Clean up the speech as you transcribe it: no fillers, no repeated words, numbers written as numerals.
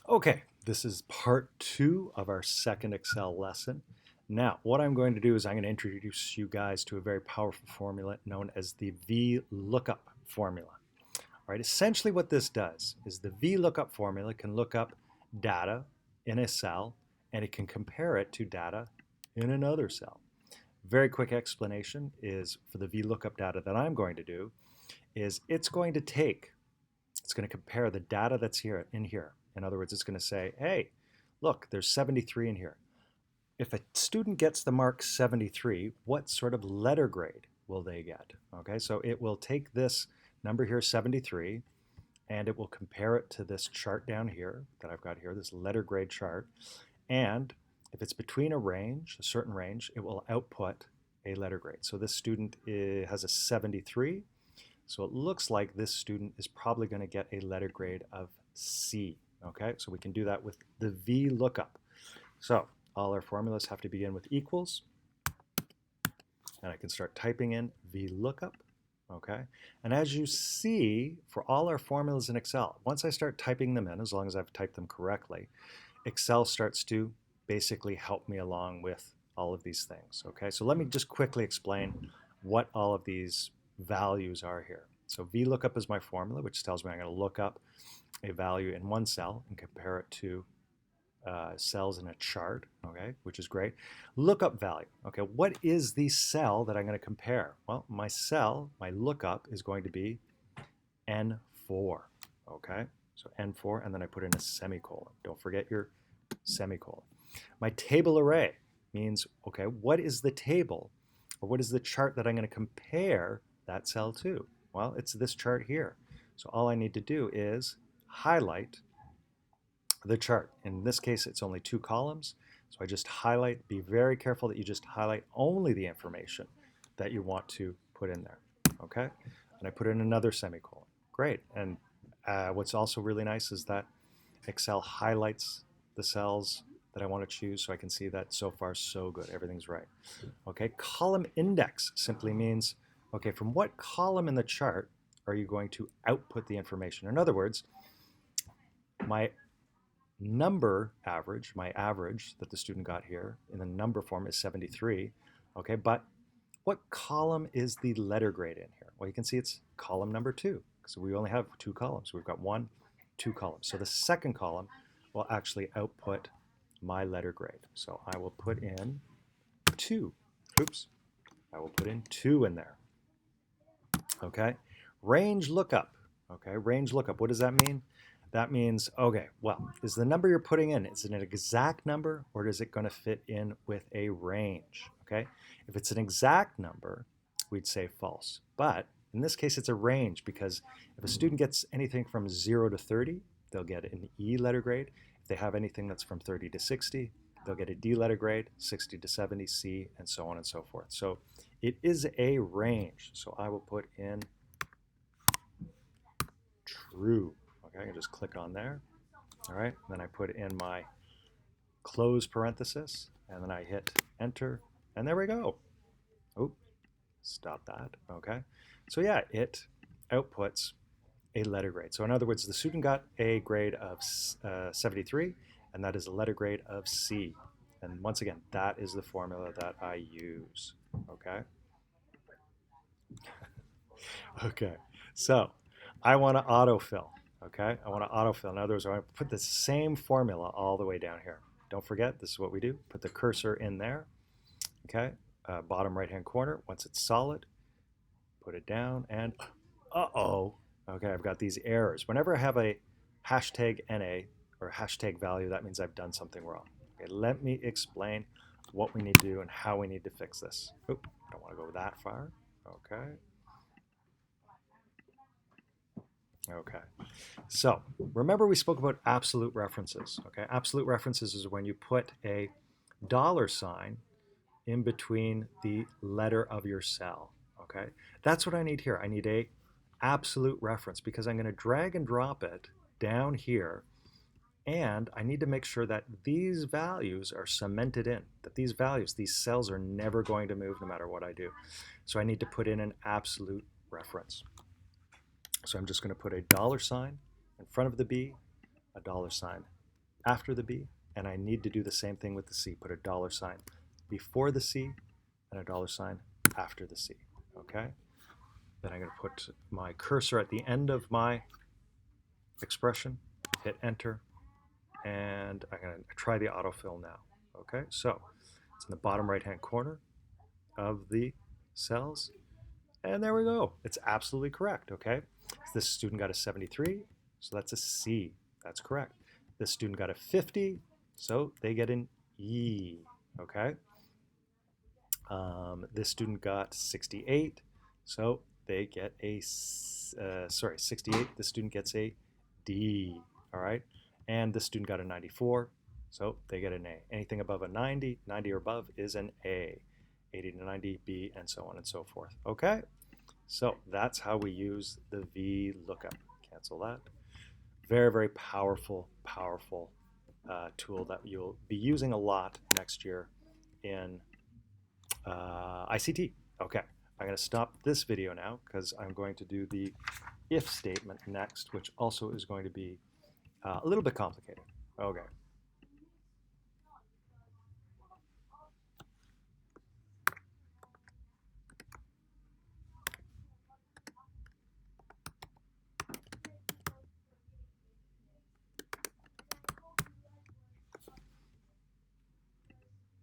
Okay, this is part 2 of our second Excel lesson. Now, what I'm going to do is I'm going to introduce you guys to a very powerful formula known as the VLOOKUP formula. All right, essentially what this does is the VLOOKUP formula can look up data in a cell and it can compare it to data in another cell. Very quick explanation is for the VLOOKUP data that I'm going to do is it's going to compare the data that's here in here. In other words, it's going to say, hey, look, there's 73 in here. If a student gets the mark 73, what sort of letter grade will they get? Okay, so it will take this number here, 73, and it will compare it to this chart down here that I've got here, this letter grade chart. And if it's between a certain range, it will output a letter grade. So this student has a 73. So it looks like this student is probably going to get a letter grade of C. Okay, so we can do that with the VLOOKUP. So all our formulas have to begin with equals. And I can start typing in VLOOKUP. Okay, and as you see, for all our formulas in Excel, once I start typing them in, as long as I've typed them correctly, Excel starts to basically help me along with all of these things. Okay, so let me just quickly explain what all of these values are here. So VLOOKUP is my formula, which tells me I'm going to look up a value in one cell and compare it to cells in a chart, okay, which is great. Lookup value, okay, what is the cell that I'm going to compare? Well, my cell, my lookup is going to be N4, okay, so N4, and then I put in a semicolon. Don't forget your semicolon. My table array means, okay, what is the table or what is the chart that I'm going to compare that cell to? Well, it's this chart here. So all I need to do is highlight the chart. In this case, it's only 2 columns. So I just highlight, be very careful that you just highlight only the information that you want to put in there, okay? And I put in another semicolon. Great, and what's also really nice is that Excel highlights the cells that I want to choose so I can see that so far so good, everything's right. Okay, column index simply means, okay, from what column in the chart are you going to output the information? In other words, my number average, my average that the student got here in the number form is 73, okay, but what column is the letter grade in here? Well, you can see it's column number 2, because we only have 2 columns. We've got 2 columns. So the second column will actually output my letter grade. So I will put in 2. Oops. I will put in 2 in there. Okay. Range lookup. Okay. Range lookup. What does that mean? That means, okay, well, is the number you're putting in, is it an exact number or is it going to fit in with a range? Okay. If it's an exact number, we'd say false. But in this case, it's a range because if a student gets anything from 0 to 30, they'll get an E letter grade. If they have anything that's from 30 to 60, they'll get a D letter grade, 60 to 70, C, and so on and so forth. So it is a range. So I will put in true. Okay, I can just click on there. All right, then I put in my close parenthesis, and then I hit enter, and there we go. Oh, stop that. Okay, so yeah, it outputs a letter grade. So in other words, the student got a grade of 73, and that is a letter grade of C. And once again, that is the formula that I use. Okay. Okay, so I want to autofill. Okay, I want to autofill. In other words, I want to put the same formula all the way down here. Don't forget, this is what we do. Put the cursor in there. Okay, bottom right-hand corner. Once it's solid, put it down, and uh-oh. Okay, I've got these errors. Whenever I have a hashtag NA or hashtag value, that means I've done something wrong. Okay, let me explain what we need to do and how we need to fix this. Oop, I don't want to go that far. Okay. Okay, so remember we spoke about absolute references. Okay, absolute references is when you put a $sign in between the letter of your cell. Okay, that's what I need here. I need a absolute reference because I'm going to drag and drop it down here, and I need to make sure that these values are cemented in, that these values, these cells are never going to move no matter what I do. So I need to put in an absolute reference. So I'm just going to put a $sign in front of the B, a $sign after the B, and I need to do the same thing with the C. Put a dollar sign before the C and a dollar sign after the C. Okay? Then I'm going to put my cursor at the end of my expression, hit enter, and I'm going to try the autofill now. Okay, so it's in the bottom right-hand corner of the cells, and there we go. It's absolutely correct. Okay, so this student got a 73, so that's a C. That's correct. This student got a 50, so they get an E. Okay. This student got 68, so they get a 68. The student gets a D. All right, and this student got a 94, so they get an A. Anything above a 90, 90 or above is an A. 80 to 90, B, and so on and so forth. Okay, so that's how we use the VLOOKUP. Cancel that. Very, very powerful tool that you'll be using a lot next year in ICT. Okay, I'm going to stop this video now because I'm going to do the if statement next, which also is going to be a little bit complicated. Okay.